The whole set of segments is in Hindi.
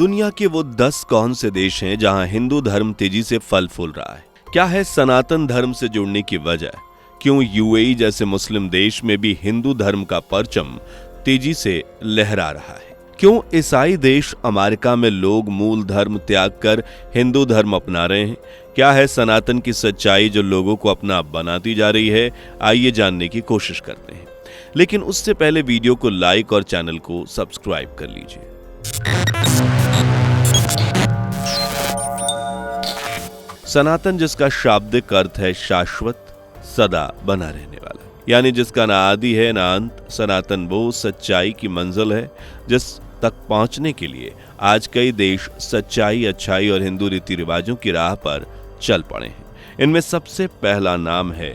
दुनिया के वो 10 कौन से देश हैं जहां हिंदू धर्म तेजी से फल फूल रहा है? क्या है सनातन धर्म से जुड़ने की वजह? क्यों यूएई जैसे मुस्लिम देश में भी हिंदू धर्म का परचम तेजी से लहरा रहा है? क्यों ईसाई देश अमेरिका में लोग मूल धर्म त्याग कर हिंदू धर्म अपना रहे हैं? क्या है सनातन की सच्चाई जो लोगों को अपना बनाती जा रही है? आइए जानने की कोशिश करते हैं, लेकिन उससे पहले वीडियो को लाइक और चैनल को सब्सक्राइब कर लीजिए। सनातन, जिसका शाब्दिक अर्थ है शाश्वत, सदा बना रहने वाला, यानी जिसका ना आदि है ना अंत। सनातन वो सच्चाई की मंजिल है जिस तक पहुंचने के लिए आज कई देश सच्चाई, अच्छाई और हिंदू रीति रिवाजों की राह पर चल पड़े हैं। इनमें सबसे पहला नाम है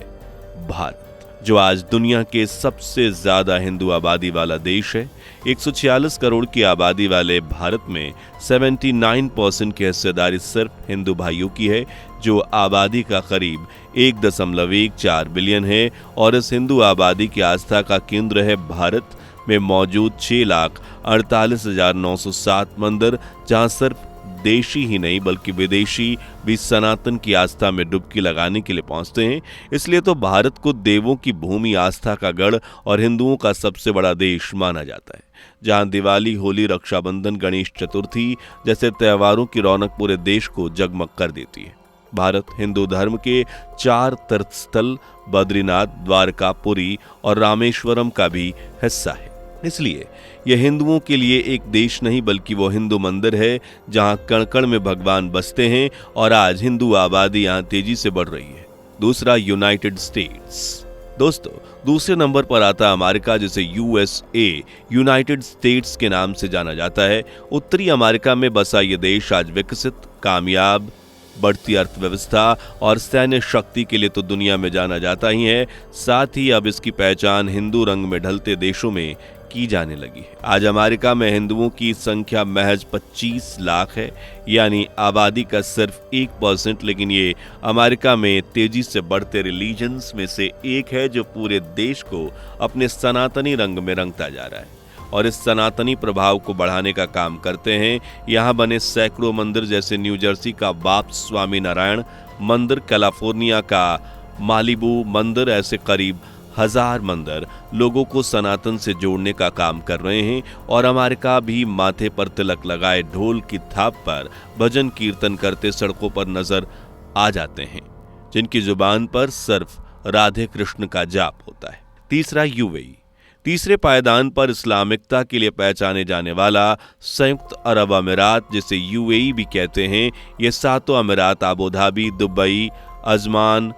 भारत, जो आज दुनिया के सबसे ज्यादा हिंदू आबादी वाला देश है। 146 करोड़ की आबादी वाले भारत में 79% की हिस्सेदारी सिर्फ हिंदू भाइयों की है, जो आबादी का करीब 1.14 बिलियन है। और इस हिंदू आबादी की आस्था का केंद्र है भारत में मौजूद 6,48,907 मंदिर, जहां सिर्फ देशी ही नहीं बल्कि विदेशी भी सनातन की आस्था में डुबकी लगाने के लिए पहुंचते हैं। इसलिए तो भारत को देवों की भूमि, आस्था का गढ़ और हिंदुओं का सबसे बड़ा देश माना जाता है, जहां दिवाली, होली, रक्षाबंधन, गणेश चतुर्थी जैसे त्योहारों की रौनक पूरे देश को जगमग कर देती है। भारत हिंदू धर्म के 4 तीर्थस्थल बद्रीनाथ, द्वारका, पुरी और रामेश्वरम का भी हिस्सा है। इसलिए यह हिंदुओं के लिए एक देश नहीं बल्कि वो हिंदू मंदिर है, जहां कण कण में भगवान बसते हैं। और आज हिंदू आबादी यहां तेजी से बढ़ रही है। दूसरा, यूनाइटेड स्टेट्स। दोस्तों, दूसरे नंबर पर आता अमेरिका, जिसे यूएसए, यूनाइटेड स्टेट्स के नाम से जाना जाता है। उत्तरी अमेरिका में बसा ये देश आज विकसित, कामयाब, बढ़ती अर्थव्यवस्था और सैन्य शक्ति के लिए तो दुनिया में जाना जाता ही है। साथ ही अब इसकी पहचान हिंदू रंग में ढलते देशों में की जाने लगी है। आज अमेरिका में हिंदुओं की संख्या महज 25 लाख है, यानी आबादी का सिर्फ 1%। लेकिन ये अमेरिका में तेजी से बढ़ते रिलीजन्स में से एक है, जो पूरे देश को अपने सनातनी रंग में रंगता जा रहा है और इस सनातनी प्रभाव को बढ़ाने का काम करते हैं। यहाँ बने सैकड़ों मंदिर, जैसे न्यू जर्सी का बाप्स स्वामीनारायण मंदिर, कैलिफोर्निया का मालिबू मंदिर, ऐसे करीब 1000 मंदिर लोगों को सनातन से जोड़ने का काम कर रहे हैं। और अमेरिका भी माथे पर तिलक लगाए, ढोल की थाप पर भजन कीर्तन करते सड़कों पर नजर आ जाते हैं, जिनकी जुबान पर सिर्फ राधे कृष्ण का जाप होता है। तीसरा, यूएई। तीसरे पायदान पर इस्लामिकता के लिए पहचाने जाने वाला संयुक्त अरब अमीरात, जिसे यूएई भी कहते हैं, ये 7 अमीरात अबू धाबी, दुबई, अजमान,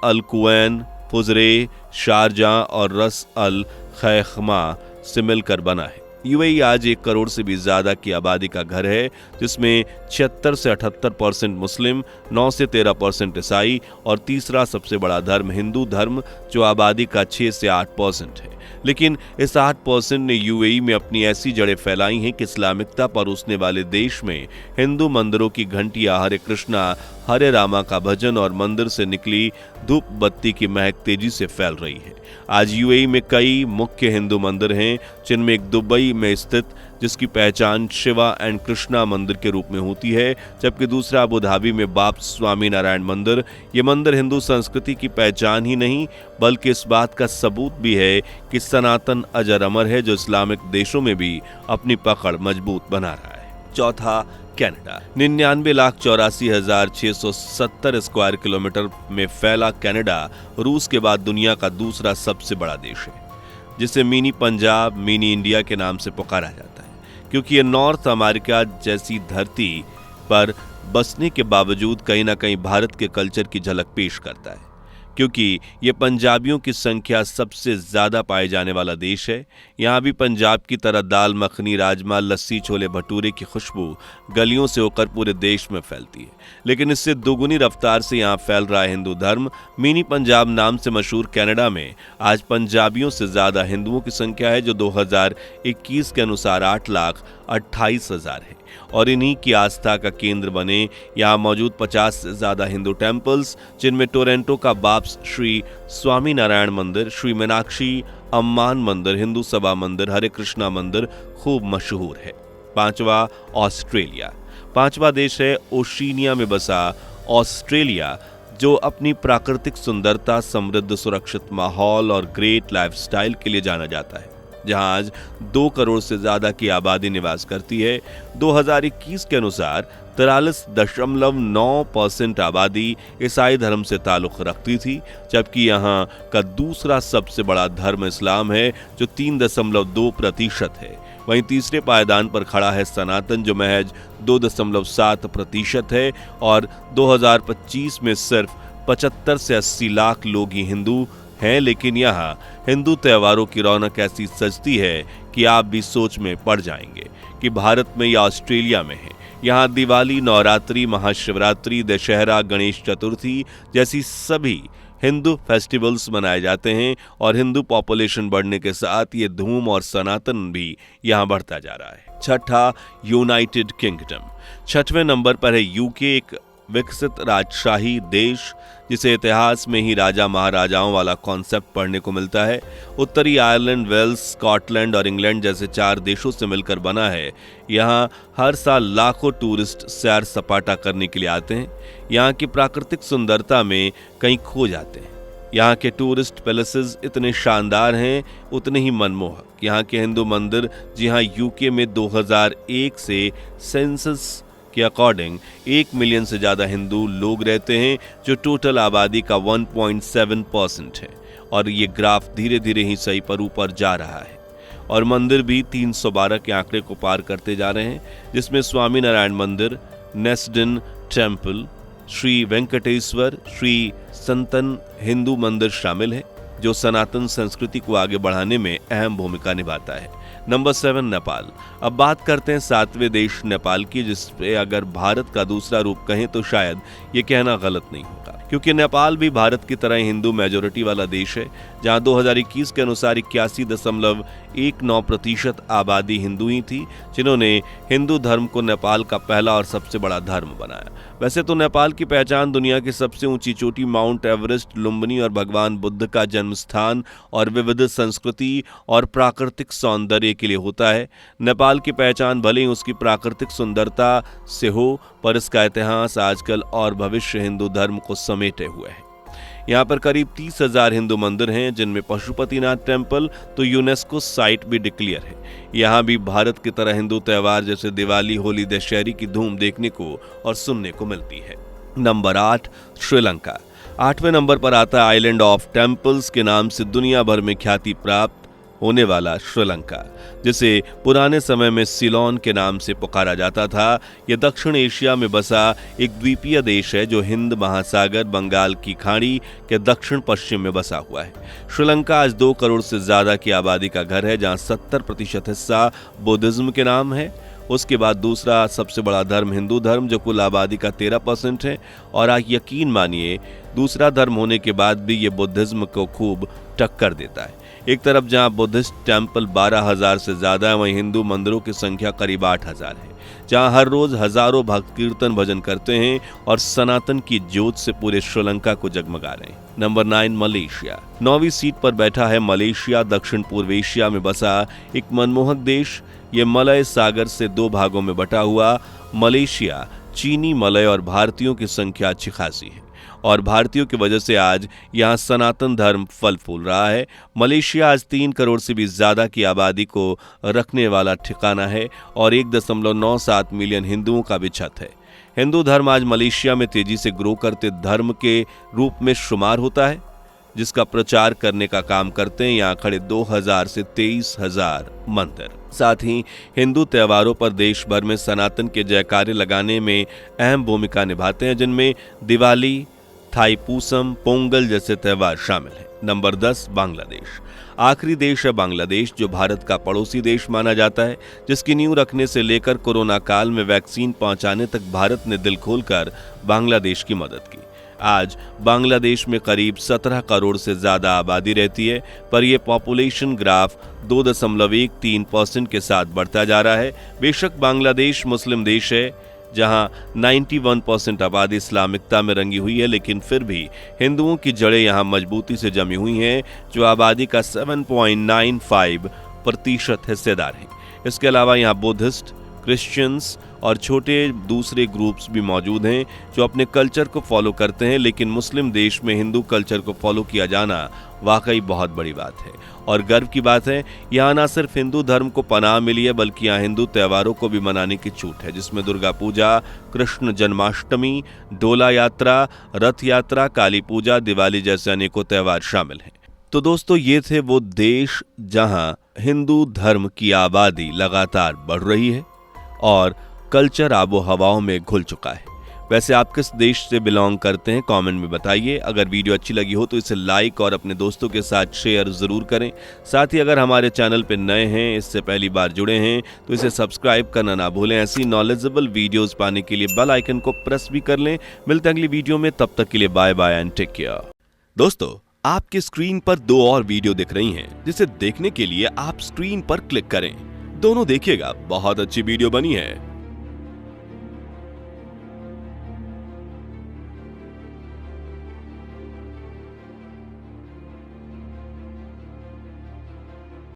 अल कुवैन, फुजरे, शारजाह और रस अल खैखमा से मिलकर बना है। यूएई आज 1 करोड़ से भी ज्यादा की आबादी का घर है, जिसमें 76 से 78% मुस्लिम, 9 से 13% ईसाई और तीसरा सबसे बड़ा धर्म हिंदू धर्म, जो आबादी का 6 से 8% है। लेकिन इस 8% ने यूएई में अपनी ऐसी जड़ें फैलाई हैं कि इस्लामिकता परोसने वाले देश में हिंदू मंदिरों की घंटियां, हरे कृष्णा हरे रामा का भजन और मंदिर से निकली धूप बत्ती की महक तेजी से फैल रही है। आज यूएई में कई मुख्य हिंदू मंदिर हैं, जिनमें एक दुबई में स्थित, जिसकी पहचान शिवा एंड कृष्णा मंदिर के रूप में होती है, जबकि दूसरा अबू धाबी में बाप्स स्वामीनारायण मंदिर। ये मंदिर हिंदू संस्कृति की पहचान ही नहीं बल्कि इस बात का सबूत भी है कि सनातन अजर अमर है, जो इस्लामिक देशों में भी अपनी पकड़ मजबूत बना रहा है। चौथा, कनाडा। 99,84,670 स्क्वायर किलोमीटर में फैला कनाडा रूस के बाद दुनिया का दूसरा सबसे बड़ा देश है, जिसे मिनी पंजाब, मिनी इंडिया के नाम से पुकारा जाता है, क्योंकि ये नॉर्थ अमेरिका जैसी धरती पर बसने के बावजूद कहीं ना कहीं भारत के कल्चर की झलक पेश करता है, क्योंकि ये पंजाबियों की संख्या सबसे ज्यादा पाए जाने वाला देश है। यहाँ भी पंजाब की तरह दाल मखनी, राजमा, लस्सी, छोले भटूरे की खुशबू गलियों से होकर पूरे देश में फैलती है। लेकिन इससे दोगुनी रफ्तार से यहाँ फैल रहा है हिंदू धर्म। मिनी पंजाब नाम से मशहूर कनाडा में आज पंजाबियों से ज्यादा हिंदुओं की संख्या है, जो 2021 के अनुसार 8,28,000 है और इन्हीं की आस्था का केंद्र बने यहाँ मौजूद 50 से ज्यादा हिंदू टेम्पल्स, जिनमें टोरंटो का बाप्स श्री स्वामीनारायण मंदिर, श्री मीनाक्षी अम्मान मंदिर, हिंदू सभा मंदिर, हरे कृष्णा मंदिर खूब मशहूर है। पांचवा ऑस्ट्रेलिया। पांचवा देश है ओशिनिया में बसा ऑस्ट्रेलिया, जो अपनी प्राकृतिक सुंदरता, समृद्ध सुरक्षित माहौल और ग्रेट लाइफस्टाइल के लिए जाना जाता है, जहां आज 2 करोड़ से ज्यादा की आबादी निवास करती है। 2021 के अनुसार 43.9% आबादी ईसाई धर्म से ताल्लुक रखती थी, जबकि यहां का दूसरा सबसे बड़ा धर्म इस्लाम है, जो 3.2% है। वहीं तीसरे पायदान पर खड़ा है सनातन, जो महज 2.7% है, और 2025 में सिर्फ 75 से 80 लाख लोग ही हिंदू हैं। लेकिन यहाँ हिंदू त्योहारों की रौनक ऐसी सजती है कि आप भी सोच में पड़ जाएंगे कि भारत में या ऑस्ट्रेलिया में है। यहाँ दिवाली, नवरात्रि, महाशिवरात्रि, दशहरा, गणेश चतुर्थी जैसी सभी हिंदू फेस्टिवल्स मनाए जाते हैं, और हिंदू पॉपुलेशन बढ़ने के साथ ये धूम और सनातन भी यहाँ बढ़ता जा रहा है। छठा, यूनाइटेड किंगडम। 6वें नंबर पर है यूके, एक विकसित राजशाही देश जिसे इतिहास में ही राजा महाराजाओं वाला कॉन्सेप्ट पढ़ने को मिलता है। उत्तरी आयरलैंड, वेल्स, स्कॉटलैंड और इंग्लैंड जैसे 4 देशों से मिलकर बना है। यहाँ हर साल लाखों टूरिस्ट सैर सपाटा करने के लिए आते हैं। यहाँ की प्राकृतिक सुंदरता में कहीं खो जाते हैं। यहाँ के टूरिस्ट पैलेसेस इतने शानदार हैं, उतने ही मनमोहक। यहाँ के हिंदू मंदिर, जी हाँ, यूके में 2001 से सेंसस के अकॉर्डिंग 1 मिलियन से ज्यादा हिंदू लोग रहते हैं, जो टोटल आबादी का 1.7% है, और ये ग्राफ धीरे धीरे ही सही पर ऊपर जा रहा है। और मंदिर भी 312 के आंकड़े को पार करते जा रहे हैं, जिसमें स्वामी नारायण मंदिर, नेस्डन टेम्पल, श्री वेंकटेश्वर, श्री संतन हिंदू मंदिर शामिल है, जो सनातन संस्कृति को आगे बढ़ाने में अहम भूमिका निभाता है। नंबर 7, नेपाल। अब बात करते हैं 7वें देश नेपाल की, जिसपे अगर भारत का दूसरा रूप कहें तो शायद ये कहना गलत नहीं होगा, क्योंकि नेपाल भी भारत की तरह हिंदू मेजोरिटी वाला देश है, जहां 2021 के अनुसार 81.19% आबादी हिंदू ही थी, जिन्होंने हिंदू धर्म को नेपाल का पहला और सबसे बड़ा धर्म बनाया। वैसे तो नेपाल की पहचान दुनिया की सबसे ऊंची चोटी माउंट एवरेस्ट, लुम्बिनी और भगवान बुद्ध का जन्म स्थान और विविध संस्कृति और प्राकृतिक सौंदर्य के लिए होता है। नेपाल की पहचान भले ही उसकी प्राकृतिक सुंदरता से हो, पर इसका इतिहास आजकल और भविष्य हिंदू धर्म को समेटे हुए है। यहाँ पर करीब 30,000 हिंदू मंदिर हैं, जिनमें पशुपतिनाथ टेम्पल तो यूनेस्को साइट भी डिक्लेयर है। यहाँ भी भारत की तरह हिंदू त्योहार जैसे दिवाली, होली, दशहरे की धूम देखने को और सुनने को मिलती है। नंबर 8, श्रीलंका। 8वें नंबर पर आता है आइलैंड ऑफ टेम्पल्स के नाम से दुनिया भर में ख्याति प्राप्त होने वाला श्रीलंका, जिसे पुराने समय में सिलोन के नाम से पुकारा जाता था। यह दक्षिण एशिया में बसा एक द्वीपीय देश है, जो हिंद महासागर, बंगाल की खाड़ी के दक्षिण पश्चिम में बसा हुआ है। श्रीलंका आज 2 करोड़ से ज्यादा की आबादी का घर है, जहां 70% हिस्सा बुद्धिज्म के नाम है। उसके बाद दूसरा सबसे बड़ा धर्म हिंदू धर्म, जो कुल आबादी का 13% है, और आप यकीन मानिए दूसरा धर्म होने के बाद भी ये बुद्धिज्म को खूब टक्कर देता है। एक तरफ जहां बुद्धिस्ट टेम्पल 12,000 से ज्यादा है, वहीं हिंदू मंदिरों की संख्या करीब 8,000 है, जहां हर रोज हजारों भक्त कीर्तन भजन करते हैं और सनातन की ज्योत से पूरे श्रीलंका को जगमगा रहे हैं। Number 9, Malaysia. 9वीं सीट पर बैठा है मलेशिया, दक्षिण पूर्व एशिया में बसा एक मनमोहक देश। ये मलय सागर से 2 भागों में बटा हुआ मलेशिया चीनी, मलय और भारतीयों की संख्या अच्छी खासी है, और भारतीयों की वजह से आज यहाँ सनातन धर्म फल फूल रहा है। मलेशिया आज 3 करोड़ से भी ज्यादा की आबादी को रखने वाला ठिकाना है और 1.97 मिलियन हिंदुओं का भी छत है। हिंदू धर्म आज मलेशिया में तेजी से ग्रो करते धर्म के रूप में शुमार होता है, जिसका प्रचार करने का काम करते हैं यहाँ खड़े 2,000 से 23,000 मंदिर। साथ ही हिंदू त्योहारों पर देश भर में सनातन के जयकारे लगाने में अहम भूमिका निभाते हैं, जिनमें दिवाली, थाईपूसम, पोंगल जैसे त्योहार शामिल हैं। नंबर 10, बांग्लादेश। आखिरी देश है बांग्लादेश, जो भारत का पड़ोसी देश माना जाता है, जिसकी नींव रखने से लेकर कोरोना काल में वैक्सीन पहुंचाने तक भारत ने दिल खोलकर बांग्लादेश की मदद की। आज बांग्लादेश में करीब 17 करोड़ से ज्यादा आबादी रहती है, पर यह पॉपुलेशन ग्राफ 2.13% के साथ बढ़ता जा रहा है। बेशक बांग्लादेश मुस्लिम देश है, जहां 91% आबादी इस्लामिकता में रंगी हुई है, लेकिन फिर भी हिंदुओं की जड़ें यहां मजबूती से जमी हुई हैं, जो आबादी का 7.95% हिस्सेदार है। इसके अलावा यहाँ बुद्धिस्ट, क्रिश्चियंस और छोटे दूसरे ग्रुप्स भी मौजूद हैं जो अपने कल्चर को फॉलो करते हैं, लेकिन मुस्लिम देश में हिंदू कल्चर को फॉलो किया जाना वाकई बहुत बड़ी बात है और गर्व की बात है। यहाँ न सिर्फ हिंदू धर्म को पनाह मिली है बल्कि यहाँ हिंदू त्योहारों को भी मनाने की छूट है, जिसमें दुर्गा पूजा, कृष्ण जन्माष्टमी, डोला यात्रा, रथ यात्रा, काली पूजा, दिवाली जैसे अनेकों त्योहार शामिल हैं। तो दोस्तों, ये थे वो देश जहां हिंदू धर्म की आबादी लगातार बढ़ रही है और कल्चर आबो हवाओं में घुल चुका है। वैसे आप किस देश से बिलोंग करते हैं, कमेंट में बताइए। अगर वीडियो अच्छी लगी हो तो इसे लाइक और अपने दोस्तों के साथ शेयर जरूर करें। साथ ही अगर हमारे चैनल पर नए हैं, इससे पहली बार जुड़े हैं, तो इसे सब्सक्राइब करना ना भूलें। ऐसी नॉलेजेबल वीडियोस पाने के लिए बेल आइकन को प्रेस भी कर लें। मिलते हैं अगली वीडियो में, तब तक के लिए bye bye and take care. दोस्तों, आपकी स्क्रीन पर 2 और वीडियो दिख रही हैं, जिसे देखने के लिए आप स्क्रीन पर क्लिक करें। दोनों देखिएगा, बहुत अच्छी वीडियो बनी है।